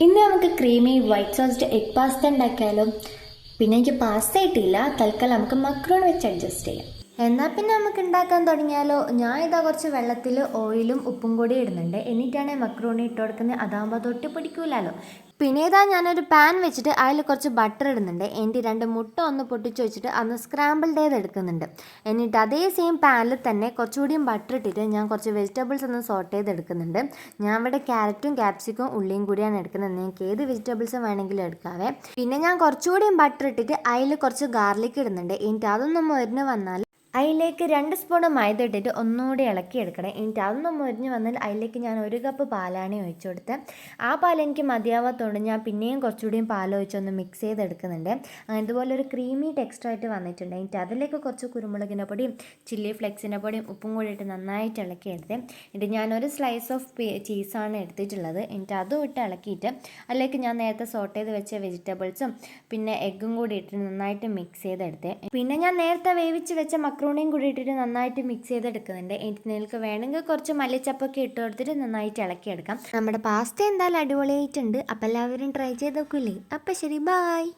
ഇന്ന് നമുക്ക് creamy white സോസ്ഡ് egg pasta ഉണ്ടാക്കിയാലോ. പിന്നെ എനിക്ക് പാസ്ത കിട്ടിയില്ല, തൽക്കാലം നമുക്ക് മക്രോൺ വെച്ച് അഡ്ജസ്റ്റ് ചെയ്യാം. എന്നാൽ പിന്നെ നമുക്ക് ഉണ്ടാക്കാൻ തുടങ്ങിയാലോ. ഞാൻ ഇതാ കുറച്ച് വെള്ളത്തിൽ ഓയിലും ഉപ്പും കൂടി ഇടുന്നുണ്ട്. എന്നിട്ടാണ് മക്രോണി ഇട്ട് കൊടുക്കുന്നത്. അതാകുമ്പോൾ തൊട്ടി പിടിക്കൂലല്ലോ. പിന്നെ ഇതാ ഞാനൊരു പാൻ വെച്ചിട്ട് അതിൽ കുറച്ച് ബട്ടർ ഇടുന്നുണ്ട്. എന്നിട്ട് 2 മുട്ട ഒന്ന് പൊട്ടിച്ച് വെച്ചിട്ട് അന്ന് സ്ക്രാമ്പിൾഡ് ചെയ്ത് എടുക്കുന്നുണ്ട്. എന്നിട്ട് അതേ സെയിം പാനിൽ തന്നെ കുറച്ചുകൂടിയും ബട്ടർ ഇട്ടിട്ട് ഞാൻ കുറച്ച് വെജിറ്റബിൾസ് ഒന്ന് സോട്ട് ചെയ്തെടുക്കുന്നുണ്ട്. ഞാൻ ഇവിടെ ക്യാരറ്റും ക്യാപ്സിക്കും ഉള്ളിയും കൂടിയാണ് എടുക്കുന്നത്. നിങ്ങൾക്ക് ഏത് വെജിറ്റബിൾസും വേണമെങ്കിലും എടുക്കാവേ. പിന്നെ ഞാൻ കുറച്ചുകൂടിയും ബട്ടർ ഇട്ടിട്ട് അതിൽ കുറച്ച് ഗാർലിക് ഇടുന്നുണ്ട്. എന്നിട്ട് അതൊന്നും മൊരിഞ്ഞ് വന്നാൽ അതിലേക്ക് 2 സ്പൂൺ മൈദ ഇട്ടിട്ട് ഒന്നുകൂടി ഇളക്കിയെടുക്കണം. എന്നിട്ട് അതൊന്നും മൊരിഞ്ഞ് വന്നാൽ അതിലേക്ക് ഞാൻ 1 കപ്പ് പാലാണ് ഒഴിച്ചു കൊടുത്തത്. ആ പാൽ എനിക്ക് മതിയാവാത്തതുകൊണ്ട് ഞാൻ പിന്നെയും കുറച്ചുകൂടിയും പാൽ ഒഴിച്ചൊന്ന് മിക്സ് ചെയ്തെടുക്കുന്നുണ്ട്. അങ്ങനെ ഇതുപോലെ ഒരു ക്രീമി ടെക്സ്റ്റായിട്ട് വന്നിട്ടുണ്ട്. എന്നിട്ട് അതിലേക്ക് കുറച്ച് കുരുമുളകിൻ്റെ പൊടിയും ചില്ലി ഫ്ലെക്സിൻ്റെ പൊടിയും ഉപ്പും കൂടി ഇട്ട് നന്നായിട്ട് ഇളക്കിയെടുത്ത്. എന്നിട്ട് ഞാനൊരു സ്ലൈസ് ഓഫ് ചീസാണ് എടുത്തിട്ടുള്ളത്. എന്നിട്ട് അതും ഇട്ട് ഇളക്കിയിട്ട് അതിലേക്ക് ഞാൻ നേരത്തെ സോട്ട് ചെയ്ത് വെച്ച വെജിറ്റബിൾസും പിന്നെ എഗ്ഗും കൂടി ഇട്ട് നന്നായിട്ട് മിക്സ് ചെയ്തെടുത്ത്. പിന്നെ ഞാൻ നേരത്തെ വേവിച്ച് വെച്ച മക്രോണിയും കൂടി ഇട്ടിട്ട് നന്നായിട്ട് മിക്സ് ചെയ്തെടുക്കുന്നുണ്ട്. എന്നിട്ട് നിങ്ങൾക്ക് വേണമെങ്കിൽ കുറച്ച് മല്ലിച്ചപ്പൊക്കെ ഇട്ട് കൊടുത്തിട്ട് നന്നായിട്ട് ഇളക്കിയെടുക്കാം. നമ്മുടെ പാസ്ത എന്തായാലും അടിപൊളിയായിട്ടുണ്ട്. അപ്പോൾ എല്ലാവരും ട്രൈ ചെയ്ത് നോക്കൂലേ. അപ്പോൾ ശരി, ബായ്.